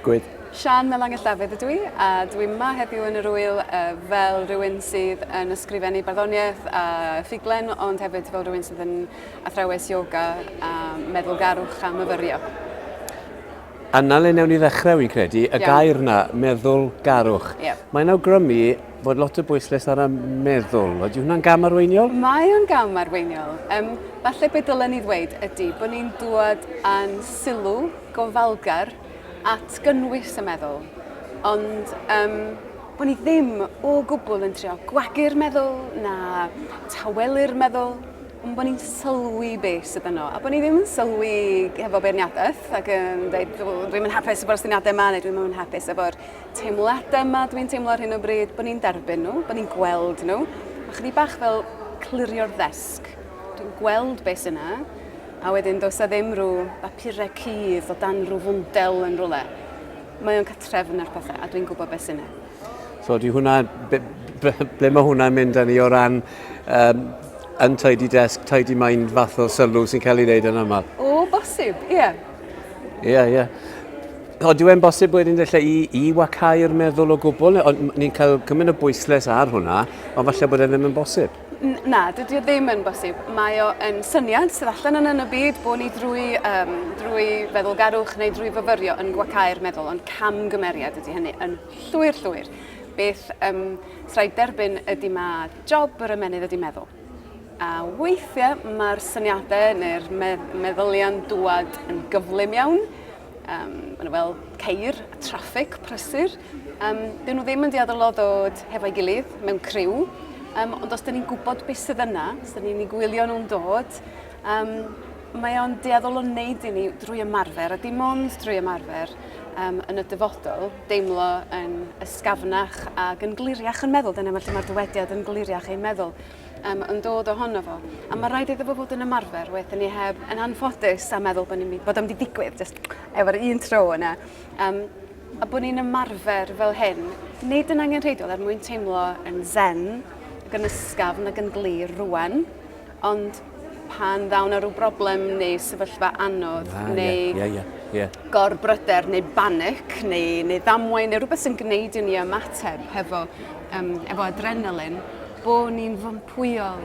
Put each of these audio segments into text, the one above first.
digwydd? Siân Melangell Dafydd ydw i, a dwi'n yma heddiw yn yr wyl fel rhywun sydd yn ysgrifennu barddoniaeth a ffuglen, ond hefyd fel rhywun sydd yn athrawes yoga a meddwlgarwch a myfyrio. A na le newn ni ddechrau, fi'n credu, y gair na, meddwlgarwch. Mae'n awgrymu bod lot o bwyslais ar y meddwl. Ydy hwnna'n gam arweiniol? Mae o'n gam arweiniol. Falle beth dylen ni ddweud ydy bod ni'n dŵad a'n sylw gofalgar at gynnwys y meddwl. Ond bod ni ddim o gwbl yn trio gwagu'r meddwl na tawelu'r meddwl, ond bod ni'n sylwi beth sydd yno. A bod ni ddim yn sylwi efo beirniadaeth ac yn dweud dwi'n yn hapus efo'r syniadau yma neu dwi'n yn hapus efo'r teimladau yma dwi'n teimlo ar hyn o bryd, bod ni'n derbyn nhw, bod ni'n gweld nhw. A chydig bach fel clirio'r ddesg. Dwi'n gweld beth sy'n yna, a wedyn does a ddim rhyw bapurau cudd o dan rhyw fwndel yn rhywle. Mae o'n catrefn ar pethau, a dwi'n gwybod beth sy'n yna. So, ble mae hwnna'n mynd â ni o ran untidy desk, tidy mind fath o sylw sy'n cael ei wneud yn aml? O, bosib, ie. Ie. O, dwi'n bosib wedyn ddella i wacau'r meddwl o gwbl? Ni'n cael cymaint o bwyslais ar hwnna, ond falle bod e ddim yn bosib? Na, dydy o ddim yn bosib. Mae o yn syniad sydd allan yn y byd bod ni drwy feddwlgarwch neu drwy fyfyrio yn gwacau'r meddwl, ond camgymeriad ydy hynny yn llwyr. Beth rhaid derbyn ydy mae job yr ymenydd ydy meddwl. A weithiau mae'r syniadau neu'r meddyliau'n dŵad yn gyflym iawn, fel ceir, traffig, prysur. Dyn nhw ddim yn dieddol o ddod hefo'i gilydd mewn criw, ond os dyn ni'n gwybod beth sydd yna, os dyn ni'n ei gwylio nhw'n dod, mae o'n dieddol o wneud i ni drwy ymarfer, a dim ond drwy ymarfer yn y dyfodol, deimlo yn ysgafnach ac yn gliriach yn meddwl. Dyna lle mae'r dywediad yn gliriach ein meddwl yn dod ohono fo. A mae rhaid iddo fo fod yn ymarfer, wedyn ni heb yn anffodus a meddwl bod o'n di digwydd, just efo'r un tro yna. A bod ni'n ymarfer fel hyn, nid yn angenrheidiol er mwyn teimlo yn zen, ac yn ysgafn ac yn glir rwan, ond pan ddawn ar rhyw broblem neu sefyllfa anodd, neu gorbryder, neu banic, neu ddamwain, neu rhywbeth sy'n gwneud i ni ymateb efo adrenalin, bod ni'n fympwyol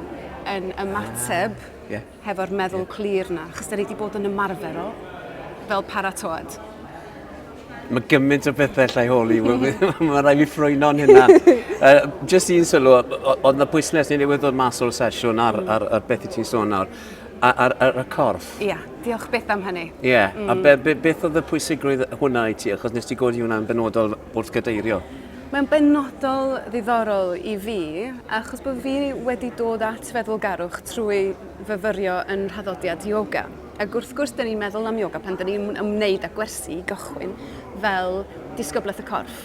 yn ymateb hefo'r meddwl clir na, achos da ni wedi bod yn ymarfer o fel paratoad. Mae gymaint o bethau llai holi, mae rai fi ffrwyno'n hynna. Just un sylw, oedd na bwysles ni'n newydd ddod mas o'r sesiwn ar beth i ti'n sôn nawr, ar y corff. Ia, diolch beth am hynny. Ie, a beth oedd y pwysigrwydd hwnna i ti, achos nes ti godi hwnna'n benodol wrth gadeirio? Mae'n benodol ddiddorol i fi, achos bod fi wedi dod at feddwlgarwch trwy fyfyrio yn rhaddodiad yoga. Ac wrth gwrs, dyn ni'n meddwl am yoga pan dyn ni'n ymwneud â gwersi i gychwyn fel disgyblaeth y corff.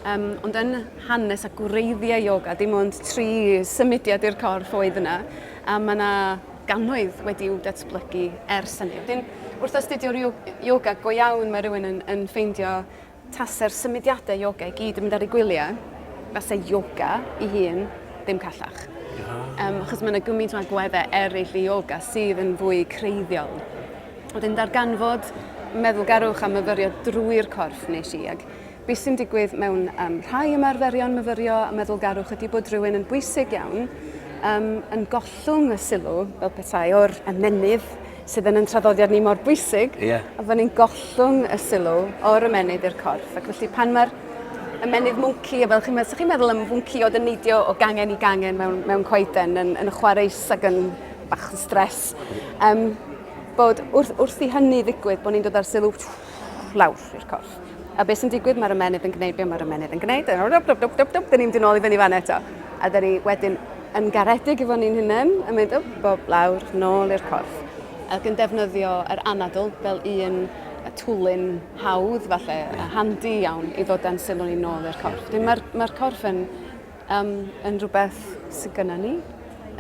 Ond yn hanes a gwreiddiau yoga, dim ond 3 symudiad i'r corff oedd yna, a mae yna gannoedd wedi'w datblygu ers hynny. Wrth astudio'r yoga go iawn, mae rhywun yn ffeindio taser symudiadau yoga i gyd yn mynd ar ei gwyliau, fasau yoga i hun ddim callach. Achos mae yna gymaint o agweddau eraill i yoga sydd yn fwy creiddiol. Wedyn darganfod meddwlgarwch a myfyrio drwy'r corff nes i. Ac beth sy'n digwydd mewn rhai ymarferion myfyrio a meddwlgarwch ydy bod rhywun yn bwysig iawn yn gollwng y sylw, fel petai o'r ymenydd sydd yn traddodiad ni mor bwysig, a fod ni'n gollwng y sylw o'r ymenydd i'r corff. Ac felly pan mae'r ymenydd mwynci, fel chi'n meddwl am mwynci o dyneidio o gangen i gangen mewn coeden yn chwareus ac yn bach o stres, bod wrth i hynny ddigwydd bod ni'n dod ar sylw lawr i'r corff. A beth sy'n digwydd, mae'r ymenydd yn gwneud be mae'r ymenydd yn gwneud, dyn ni'n mynd nôl i fyny fan eto. A dyn ni wedyn yn garedig efo ni'n hynny, yn mynd bob lawr, nôl i'r corff. Ac yn defnyddio yr anadl fel un twlyn hawdd, falle, handi iawn i ddod â'n sylw ni nôl i'r corff. Mae'r corff yn rhywbeth sydd gyda ni,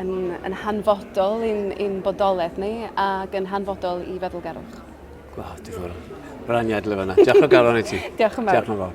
yn hanfodol i'n bodolaeth ni ac yn hanfodol i feddwlgarwch. Diddorol. Braniad le fan'na. Diolch o galon i ti. Diolch yn fawr.